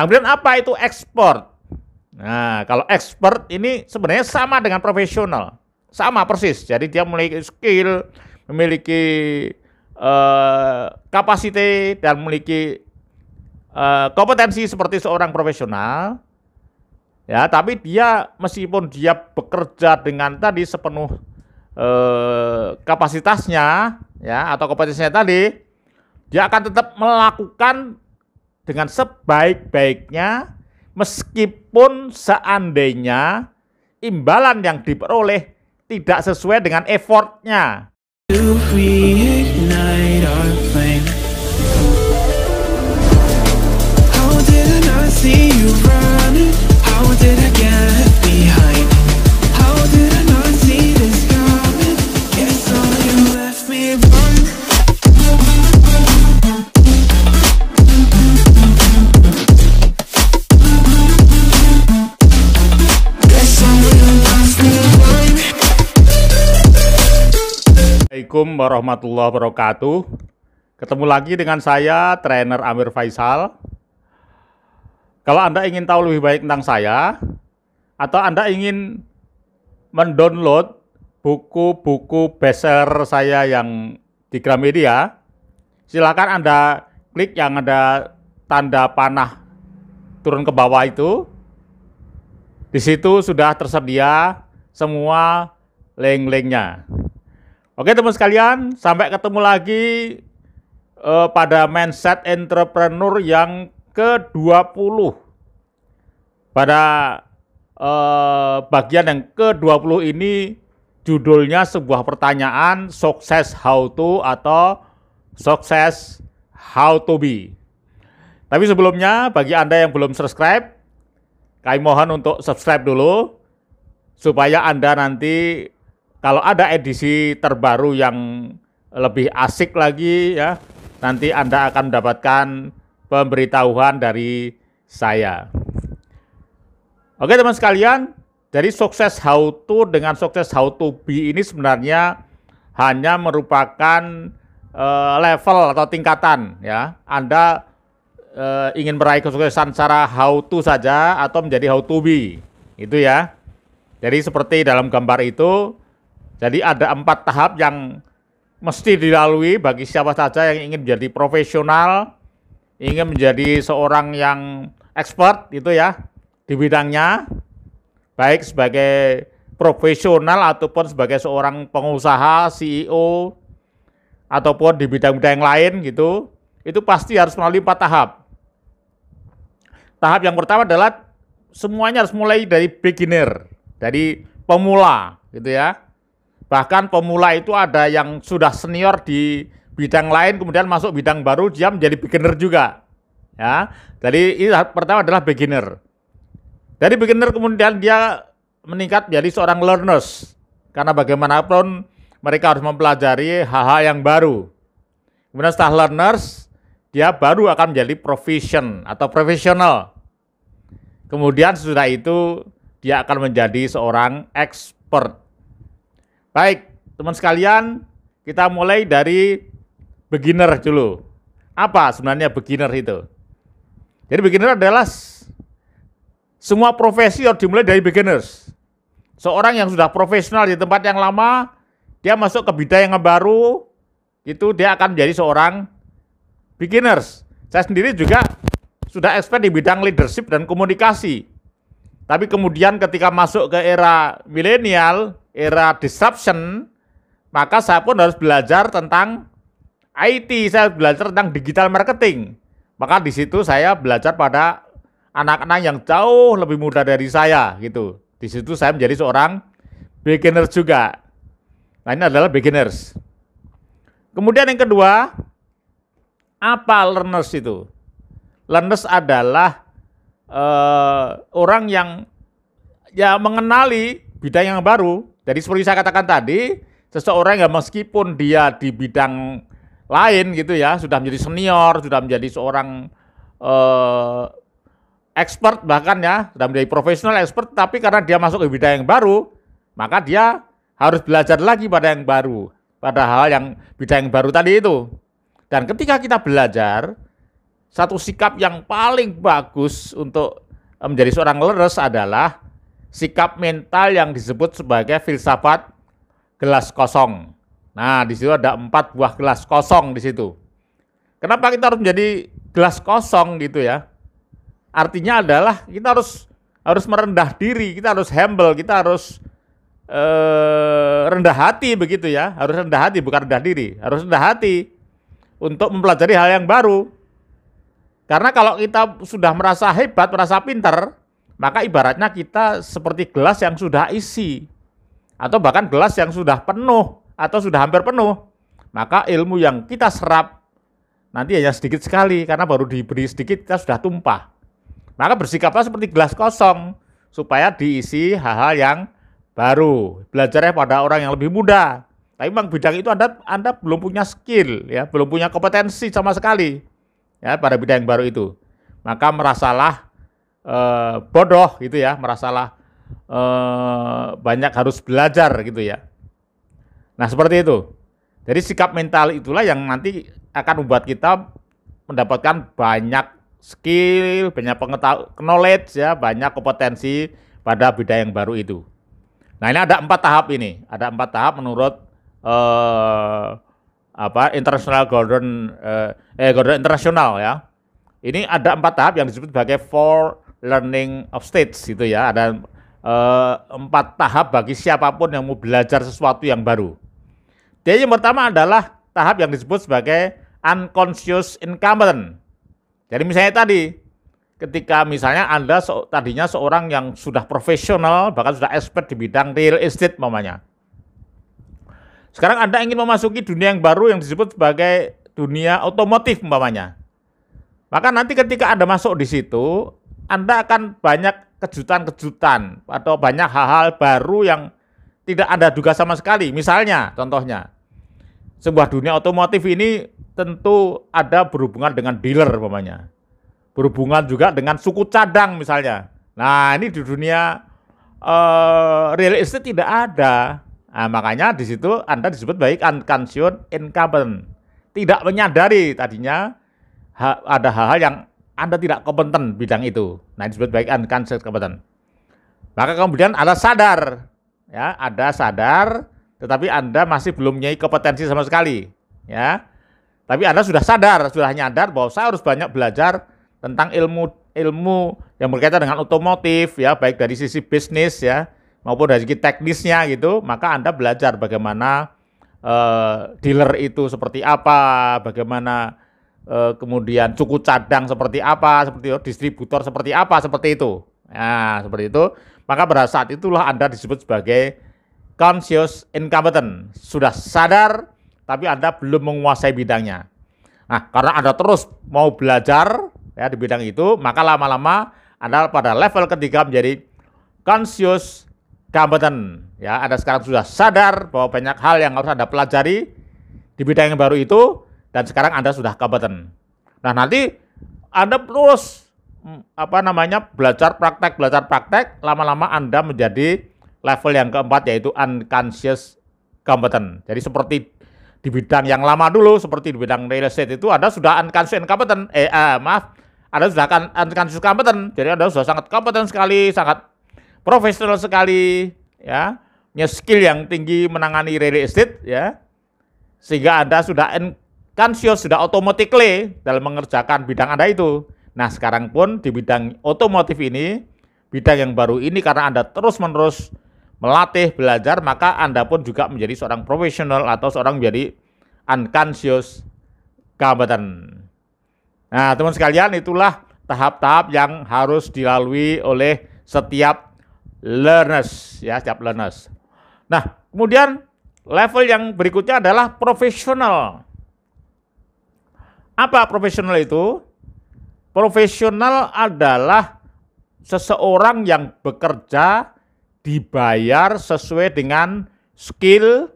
Nah, kemudian apa itu expert? Nah, kalau expert ini sebenarnya sama dengan profesional. Sama persis. Jadi dia memiliki skill, memiliki kapasiti, dan memiliki kompetensi seperti seorang profesional. Ya, tapi dia meskipun dia bekerja dengan tadi sepenuh kapasitasnya, ya, atau kompetensinya tadi, dia akan tetap melakukan dengan sebaik-baiknya meskipun seandainya imbalan yang diperoleh tidak sesuai dengan effortnya. Assalamualaikum warahmatullahi wabarakatuh. Ketemu lagi dengan saya, trainer Amir Faisal. Kalau Anda ingin tahu lebih baik tentang saya, atau Anda ingin mendownload buku-buku bestseller saya yang di Gramedia, silakan Anda klik yang ada tanda panah turun ke bawah itu. Di situ sudah tersedia semua link-linknya. Oke teman sekalian, sampai ketemu lagi pada Mindset Entrepreneur yang ke-20. Pada bagian yang ke-20 ini judulnya sebuah pertanyaan, sukses how to atau sukses how to be. Tapi sebelumnya bagi Anda yang belum subscribe, kami mohon untuk subscribe dulu supaya Anda nanti kalau ada edisi terbaru yang lebih asik lagi, ya, nanti Anda akan mendapatkan pemberitahuan dari saya. Oke teman sekalian, dari sukses how to dengan sukses how to be ini sebenarnya hanya merupakan level atau tingkatan, ya. Anda ingin meraih kesuksesan secara how to saja atau menjadi how to be, itu ya. Jadi seperti dalam gambar itu. Jadi ada 4 tahap yang mesti dilalui bagi siapa saja yang ingin menjadi profesional, ingin menjadi seorang yang expert itu ya di bidangnya, baik sebagai profesional ataupun sebagai seorang pengusaha, CEO, ataupun di bidang-bidang lain gitu, itu pasti harus melalui 4 tahap. Tahap yang pertama adalah semuanya harus mulai dari beginner, dari pemula gitu ya. Bahkan pemula itu ada yang sudah senior di bidang lain, kemudian masuk bidang baru, dia menjadi beginner juga. Ya, jadi ini pertama adalah beginner. Dari beginner kemudian dia meningkat menjadi seorang learners. Karena bagaimanapun mereka harus mempelajari hal-hal yang baru. Kemudian setelah learners, dia baru akan menjadi profession atau profesional. Kemudian sesudah itu dia akan menjadi seorang expert. Baik, teman sekalian, kita mulai dari beginner dulu. Apa sebenarnya beginner itu? Jadi beginner adalah semua profesi harus dimulai dari beginners. Seorang yang sudah profesional di tempat yang lama, dia masuk ke bidang yang baru, itu dia akan menjadi seorang beginners. Saya sendiri juga sudah expert di bidang leadership dan komunikasi. Tapi kemudian ketika masuk ke era milenial, era disruption, maka saya pun harus belajar tentang IT, saya belajar tentang digital marketing. Maka di situ saya belajar pada anak-anak yang jauh lebih muda dari saya gitu. Di situ saya menjadi seorang beginner juga. Nah, ini adalah beginners. Kemudian yang kedua, apa learners itu? Learners adalah orang yang ya mengenali bidang yang baru. Jadi seperti saya katakan tadi, seseorang yang meskipun dia di bidang lain gitu ya, sudah menjadi senior, sudah menjadi seorang expert bahkan ya, sudah menjadi profesional expert, tapi karena dia masuk ke bidang yang baru, maka dia harus belajar lagi pada yang baru, pada hal yang bidang yang baru tadi itu. Dan ketika kita belajar, satu sikap yang paling bagus untuk menjadi seorang learners adalah sikap mental yang disebut sebagai filsafat gelas kosong. Nah, di situ ada 4 buah gelas kosong di situ. Kenapa kita harus menjadi gelas kosong gitu ya? Artinya adalah kita harus merendah diri, kita harus humble, kita harus rendah hati begitu ya. Harus rendah hati, bukan rendah diri, harus rendah hati untuk mempelajari hal yang baru. Karena kalau kita sudah merasa hebat, merasa pintar, maka ibaratnya kita seperti gelas yang sudah isi, atau bahkan gelas yang sudah penuh, atau sudah hampir penuh. Maka ilmu yang kita serap nanti hanya sedikit sekali, karena baru diberi sedikit kita sudah tumpah. Maka bersikaplah seperti gelas kosong, supaya diisi hal-hal yang baru. Belajarnya pada orang yang lebih muda. Tapi memang bidang itu Anda belum punya skill, ya, belum punya kompetensi sama sekali. Ya, pada bidang yang baru itu, maka merasalah bodoh gitu ya, merasalah banyak harus belajar gitu ya. Nah seperti itu. Jadi sikap mental itulah yang nanti akan membuat kita mendapatkan banyak skill, banyak pengetahuan, knowledge ya, banyak kompetensi pada bidang yang baru itu. Nah ini ada 4 tahap ini, ada 4 tahap menurut International Golden International ya. Ini ada 4 tahap yang disebut sebagai 4 learning of stage gitu ya. Ada 4 tahap bagi siapapun yang mau belajar sesuatu yang baru. Jadi yang pertama adalah tahap yang disebut sebagai unconscious incompetent. Jadi misalnya tadi, ketika misalnya Anda tadinya seorang yang sudah profesional, bahkan sudah expert di bidang real estate mamanya. Sekarang Anda ingin memasuki dunia yang baru yang disebut sebagai dunia otomotif umpamanya. Maka nanti ketika Anda masuk di situ, Anda akan banyak kejutan-kejutan atau banyak hal-hal baru yang tidak Anda duga sama sekali. Misalnya, contohnya, sebuah dunia otomotif ini tentu ada berhubungan dengan dealer umpamanya. Berhubungan juga dengan suku cadang misalnya. Nah, ini di dunia real estate tidak ada. Nah, makanya di situ Anda disebut baik unconscious incompetent. Tidak menyadari tadinya ada hal-hal yang Anda tidak kompeten bidang itu. Nah, disebut baik unconscious incompetent. Maka kemudian Anda sadar, ya, Anda sadar, tetapi Anda masih belum mempunyai kompetensi sama sekali, ya. Tapi Anda sudah sadar, sudah nyadar bahwa saya harus banyak belajar tentang ilmu yang berkaitan dengan otomotif, ya, baik dari sisi bisnis, ya, maupun dari segi teknisnya gitu. Maka Anda belajar bagaimana dealer itu seperti apa, bagaimana kemudian suku cadang seperti apa, seperti itu, distributor seperti apa, seperti itu. Nah, seperti itu. Maka pada saat itulah Anda disebut sebagai conscious incompetent. Sudah sadar, tapi Anda belum menguasai bidangnya. Nah, karena Anda terus mau belajar ya di bidang itu, maka lama-lama Anda pada level ketiga menjadi conscious competent. Ya, Anda sekarang sudah sadar bahwa banyak hal yang harus Anda pelajari di bidang yang baru itu, dan sekarang Anda sudah kompeten. Nah, nanti Anda terus belajar praktek, lama-lama Anda menjadi level yang keempat, yaitu unconscious competent. Jadi seperti di bidang yang lama dulu, seperti di bidang real estate itu Anda sudah unconscious competent, Anda sudah unconscious competent. Jadi Anda sudah sangat kompeten sekali, sangat profesional sekali, ya, punya skill yang tinggi menangani real estate, ya, sehingga Anda sudah unconscious, sudah automatically dalam mengerjakan bidang Anda itu. Nah, sekarang pun di bidang otomotif ini, bidang yang baru ini, karena Anda terus-menerus melatih, belajar, maka Anda pun juga menjadi seorang profesional atau seorang menjadi unconscious competent. Nah, teman sekalian, itulah tahap-tahap yang harus dilalui oleh setiap learners, ya, setiap learners. Nah, kemudian level yang berikutnya adalah profesional. Apa profesional itu? Profesional adalah seseorang yang bekerja dibayar sesuai dengan skill,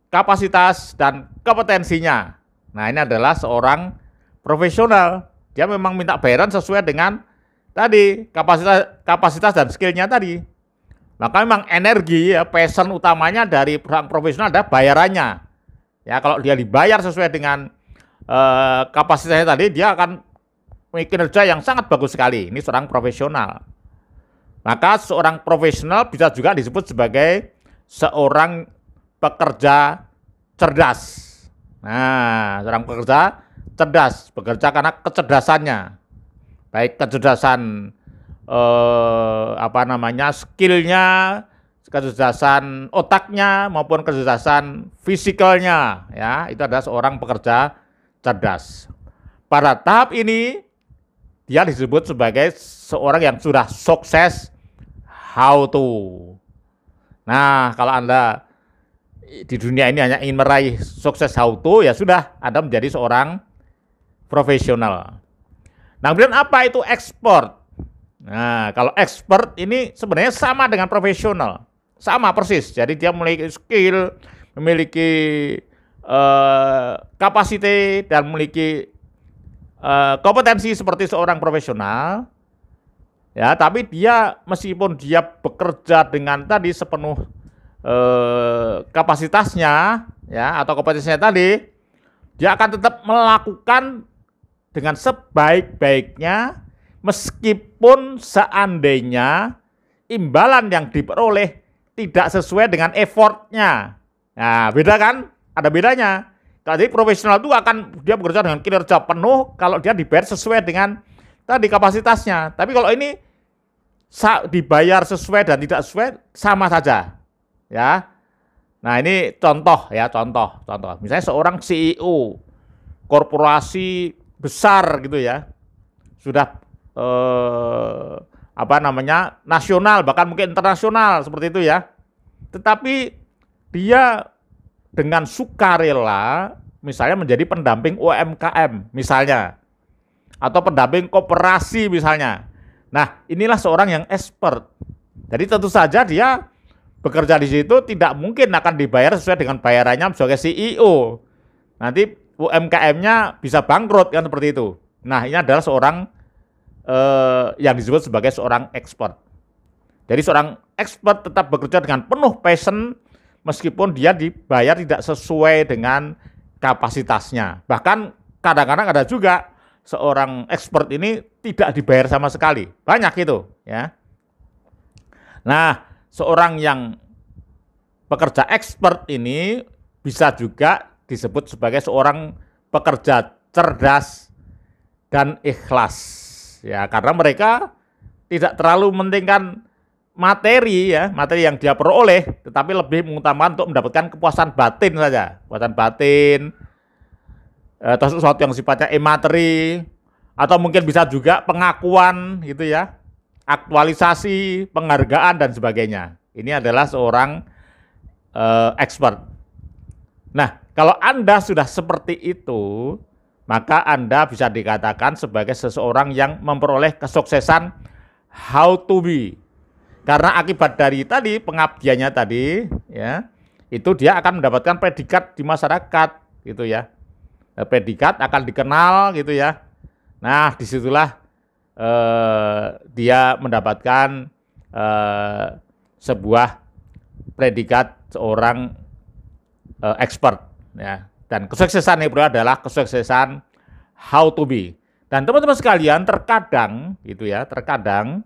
kapasitas, dan kompetensinya. Nah, ini adalah seorang profesional. Dia memang minta bayaran sesuai dengan tadi kapasitas dan skillnya tadi. Maka memang energi, ya, passion utamanya dari seorang profesional adalah bayarannya. Ya, kalau dia dibayar sesuai dengan kapasitasnya tadi, dia akan kinerja yang sangat bagus sekali. Ini seorang profesional. Maka seorang profesional bisa juga disebut sebagai seorang pekerja cerdas. Nah, seorang pekerja cerdas, bekerja karena kecerdasannya. Baik kecerdasan skillnya, kecerdasan otaknya maupun kecerdasan fisikalnya, ya, itu adalah seorang pekerja cerdas. Pada tahap ini dia disebut sebagai seorang yang sudah sukses how to. Nah, kalau Anda di dunia ini hanya ingin meraih sukses how to, ya sudah, Anda menjadi seorang profesional. Nah, kemudian apa itu expert? Nah, kalau expert ini sebenarnya sama dengan profesional. Sama persis. Jadi dia memiliki skill, memiliki kapasiti, dan memiliki kompetensi seperti seorang profesional. Ya, tapi dia meskipun dia bekerja dengan tadi sepenuh kapasitasnya, ya, atau kompetensinya tadi, dia akan tetap melakukan dengan sebaik-baiknya meskipun seandainya imbalan yang diperoleh tidak sesuai dengan effortnya. Nah, beda kan? Ada bedanya. Jadi profesional itu dia bekerja dengan kinerja penuh kalau dia dibayar sesuai dengan tadi kapasitasnya. Tapi kalau ini dibayar sesuai dan tidak sesuai sama saja. Ya. Nah, ini contoh ya, contoh. Misalnya seorang CEO korporasi besar gitu ya. Sudah nasional, bahkan mungkin internasional seperti itu ya. Tetapi dia dengan sukarela misalnya menjadi pendamping UMKM misalnya, atau pendamping koperasi misalnya. Nah, inilah seorang yang expert. Jadi tentu saja dia bekerja di situ tidak mungkin akan dibayar sesuai dengan bayarannya sebagai CEO. Nanti UMKM-nya bisa bangkrut kan, seperti itu. Nah, ini adalah seorang yang disebut sebagai seorang expert. Jadi seorang expert tetap bekerja dengan penuh passion meskipun dia dibayar tidak sesuai dengan kapasitasnya. Bahkan kadang-kadang ada juga seorang expert ini tidak dibayar sama sekali. Banyak itu, ya. Nah, seorang yang pekerja expert ini bisa juga disebut sebagai seorang pekerja cerdas dan ikhlas. Ya, karena mereka tidak terlalu mementingkan materi ya, materi yang dia peroleh, tetapi lebih mengutamakan untuk mendapatkan kepuasan batin saja, kepuasan batin, atau sesuatu yang sifatnya imateri, atau mungkin bisa juga pengakuan gitu ya, aktualisasi, penghargaan dan sebagainya. Ini adalah seorang expert. Nah, kalau Anda sudah seperti itu, maka Anda bisa dikatakan sebagai seseorang yang memperoleh kesuksesan how to be. Karena akibat dari tadi pengabdiannya tadi, ya, itu dia akan mendapatkan predikat di masyarakat, gitu ya. Predikat akan dikenal, gitu ya. Nah, disitulah dia mendapatkan sebuah predikat seorang expert, ya. Dan kesuksesan itu adalah kesuksesan how to be. Dan teman-teman sekalian, terkadang gitu ya, terkadang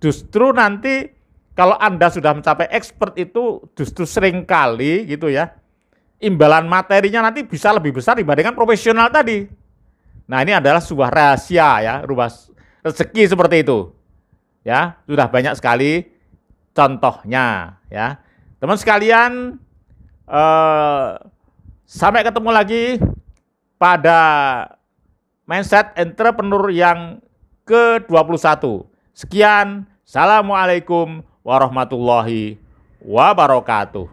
justru nanti kalau Anda sudah mencapai expert itu justru seringkali gitu ya, imbalan materinya nanti bisa lebih besar dibandingkan profesional tadi. Nah, ini adalah sebuah rahasia ya, rubah rezeki seperti itu. Ya, sudah banyak sekali contohnya ya. Teman sekalian, sampai ketemu lagi pada Mindset Entrepreneur yang ke-21. Sekian, Assalamualaikum warahmatullahi wabarakatuh.